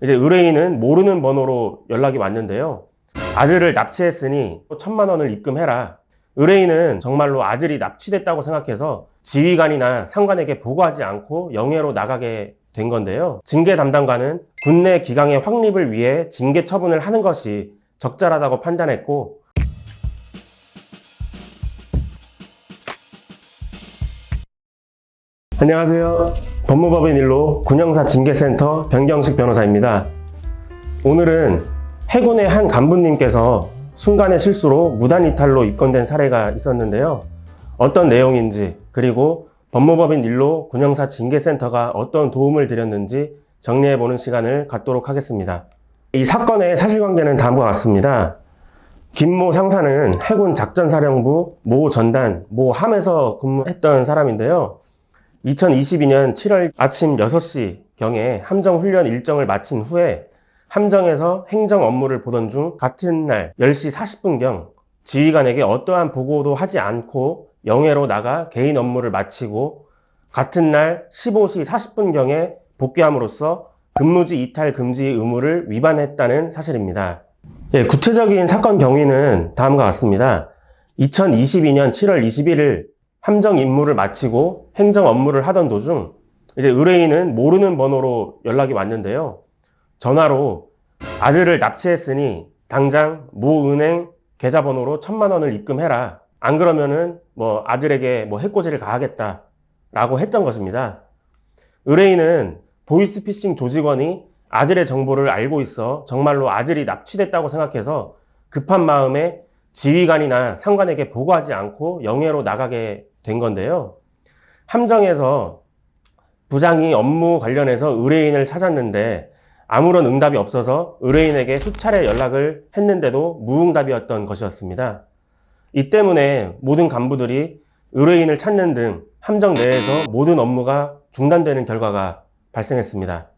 이제 의뢰인은 모르는 번호로 연락이 왔는데요. 아들을 납치했으니 1,000만 원을 입금해라. 의뢰인은 정말로 아들이 납치됐다고 생각해서 지휘관이나 상관에게 보고하지 않고 영해로 나가게 된 건데요. 징계 담당관은 군내 기강의 확립을 위해 징계 처분을 하는 것이 적절하다고 판단했고, 안녕하세요. 법무법인 일로 군형사 징계센터 변경식 변호사입니다. 오늘은 해군의 한 간부님께서 순간의 실수로 무단 이탈로 입건된 사례가 있었는데요. 어떤 내용인지, 그리고 법무법인 일로 군형사 징계센터가 어떤 도움을 드렸는지 정리해보는 시간을 갖도록 하겠습니다. 이 사건의 사실관계는 다음과 같습니다. 김모 상사는 해군 작전사령부 모 전단, 모 함에서 근무했던 사람인데요. 2022년 7월 아침 6시경에 함정 훈련 일정을 마친 후에 함정에서 행정 업무를 보던 중 같은 날 10시 40분경 지휘관에게 어떠한 보고도 하지 않고 영해로 나가 개인 업무를 마치고 같은 날 15시 40분경에 복귀함으로써 근무지 이탈 금지 의무를 위반했다는 사실입니다. 구체적인 사건 경위는 다음과 같습니다. 2022년 7월 21일 함정 임무를 마치고 행정 업무를 하던 도중 이제 의뢰인은 모르는 번호로 연락이 왔는데요. 전화로 아들을 납치했으니 당장 모 은행 계좌번호로 1,000만 원을 입금해라. 안 그러면은 아들에게 해코지를 가하겠다 라고 했던 것입니다. 의뢰인은 보이스피싱 조직원이 아들의 정보를 알고 있어 정말로 아들이 납치됐다고 생각해서 급한 마음에 지휘관이나 상관에게 보고하지 않고 영해로 나가게 된 건데요. 함정에서 부장이 업무 관련해서 의뢰인을 찾았는데 아무런 응답이 없어서 의뢰인에게 수차례 연락을 했는데도 무응답이었던 것이었습니다. 이 때문에 모든 간부들이 의뢰인을 찾는 등 함정 내에서 모든 업무가 중단되는 결과가 발생했습니다.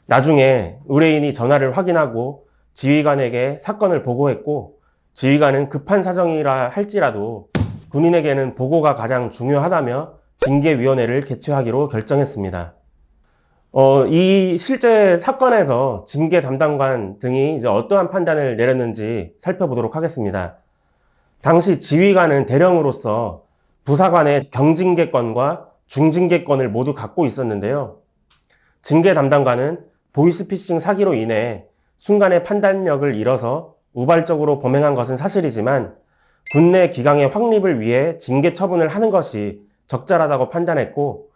나중에 의뢰인이 전화를 확인하고 지휘관에게 사건을 보고했고, 지휘관은 급한 사정이라 할지라도 군인에게는 보고가 가장 중요하다며 징계위원회를 개최하기로 결정했습니다. 이 실제 사건에서 징계 담당관 등이 이제 어떠한 판단을 내렸는지 살펴보도록 하겠습니다. 당시 지휘관은 대령으로서 부사관의 경징계권과 중징계권을 모두 갖고 있었는데요. 징계 담당관은 보이스피싱 사기로 인해 순간의 판단력을 잃어서 우발적으로 범행한 것은 사실이지만 군내 기강의 확립을 위해 징계 처분을 하는 것이 적절하다고 판단했고,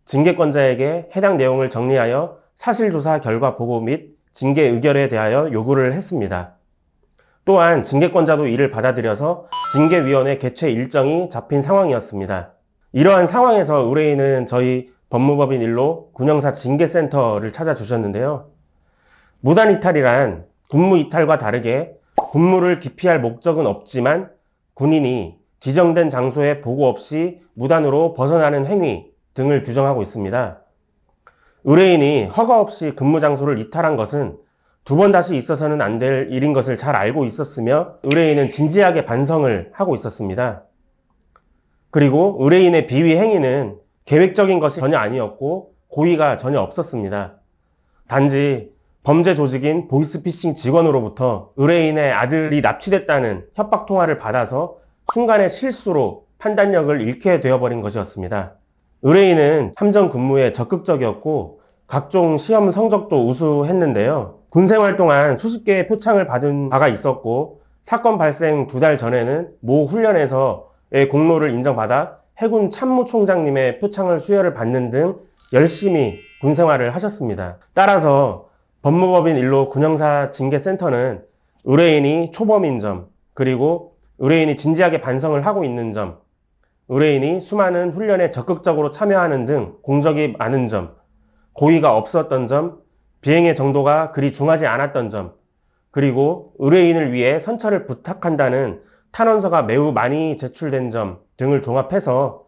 징계권자에게 해당 내용을 정리하여 사실조사 결과 보고 및 징계 의결에 대하여 요구를 했습니다. 또한 징계권자도 이를 받아들여서 징계위원회 개최 일정이 잡힌 상황이었습니다. 이러한 상황에서 의뢰인은 저희 법무법인 일로 군형사 징계센터를 찾아주셨는데요. 무단 이탈이란 군무 이탈과 다르게 군무를 기피할 목적은 없지만 군인이 지정된 장소에 보고 없이 무단으로 벗어나는 행위 등을 규정하고 있습니다. 의뢰인이 허가 없이 근무 장소를 이탈한 것은 두 번 다시 있어서는 안 될 일인 것을 잘 알고 있었으며 의뢰인은 진지하게 반성을 하고 있었습니다. 그리고 의뢰인의 비위 행위는 계획적인 것이 전혀 아니었고 고의가 전혀 없었습니다. 단지 범죄 조직인 보이스피싱 직원으로부터 의뢰인의 아들이 납치됐다는 협박 통화를 받아서 순간의 실수로 판단력을 잃게 되어버린 것이었습니다. 의뢰인은 함정 근무에 적극적이었고 각종 시험 성적도 우수했는데요. 군생활 동안 수십 개의 표창을 받은 바가 있었고 사건 발생 2달 전에는 모 훈련에서의 공로를 인정받아 해군 참모총장님의 표창을 수여를 받는 등 열심히 군생활을 하셨습니다. 따라서 법무법인 일로 군형사 징계센터는 의뢰인이 초범인 점, 그리고 의뢰인이 진지하게 반성을 하고 있는 점, 의뢰인이 수많은 훈련에 적극적으로 참여하는 등 공적이 많은 점, 고의가 없었던 점, 비행의 정도가 그리 중하지 않았던 점, 그리고 의뢰인을 위해 선처를 부탁한다는 탄원서가 매우 많이 제출된 점 등을 종합해서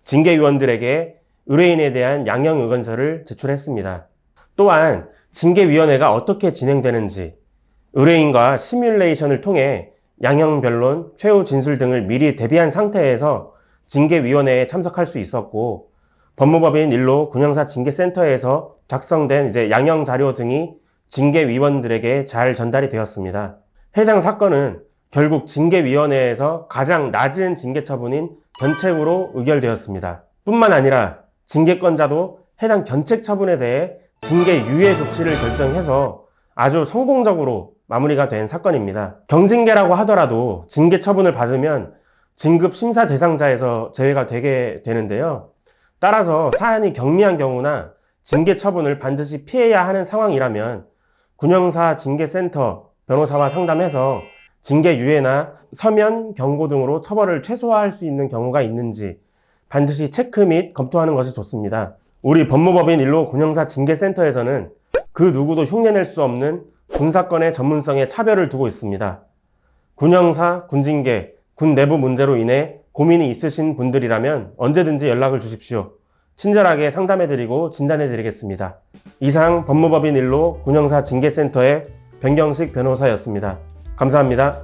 징계위원들에게 의뢰인에 대한 양형 의견서를 제출했습니다. 또한 징계위원회가 어떻게 진행되는지 의뢰인과 시뮬레이션을 통해 양형 변론, 최후 진술 등을 미리 대비한 상태에서 징계위원회에 참석할 수 있었고, 법무법인 일로 군형사 징계센터에서 작성된 양형 자료 등이 징계위원들에게 잘 전달이 되었습니다. 해당 사건은 결국 징계위원회에서 가장 낮은 징계 처분인 견책으로 의결되었습니다. 뿐만 아니라 징계권자도 해당 견책 처분에 대해 징계 유예 조치를 결정해서 아주 성공적으로 마무리가 된 사건입니다. 경징계라고 하더라도 징계 처분을 받으면 진급 심사 대상자에서 제외가 되게 되는데요. 따라서 사안이 경미한 경우나 징계 처분을 반드시 피해야 하는 상황이라면 군형사 징계센터 변호사와 상담해서 징계 유예나 서면 경고 등으로 처벌을 최소화할 수 있는 경우가 있는지 반드시 체크 및 검토하는 것이 좋습니다. 우리 법무법인 일로 군형사 징계센터에서는 그 누구도 흉내낼 수 없는 군사건의 전문성에 차별을 두고 있습니다. 군형사, 군징계, 군 내부 문제로 인해 고민이 있으신 분들이라면 언제든지 연락을 주십시오. 친절하게 상담해드리고 진단해드리겠습니다. 이상 법무법인 일로 군형사 징계센터의 변경식 변호사였습니다. 감사합니다.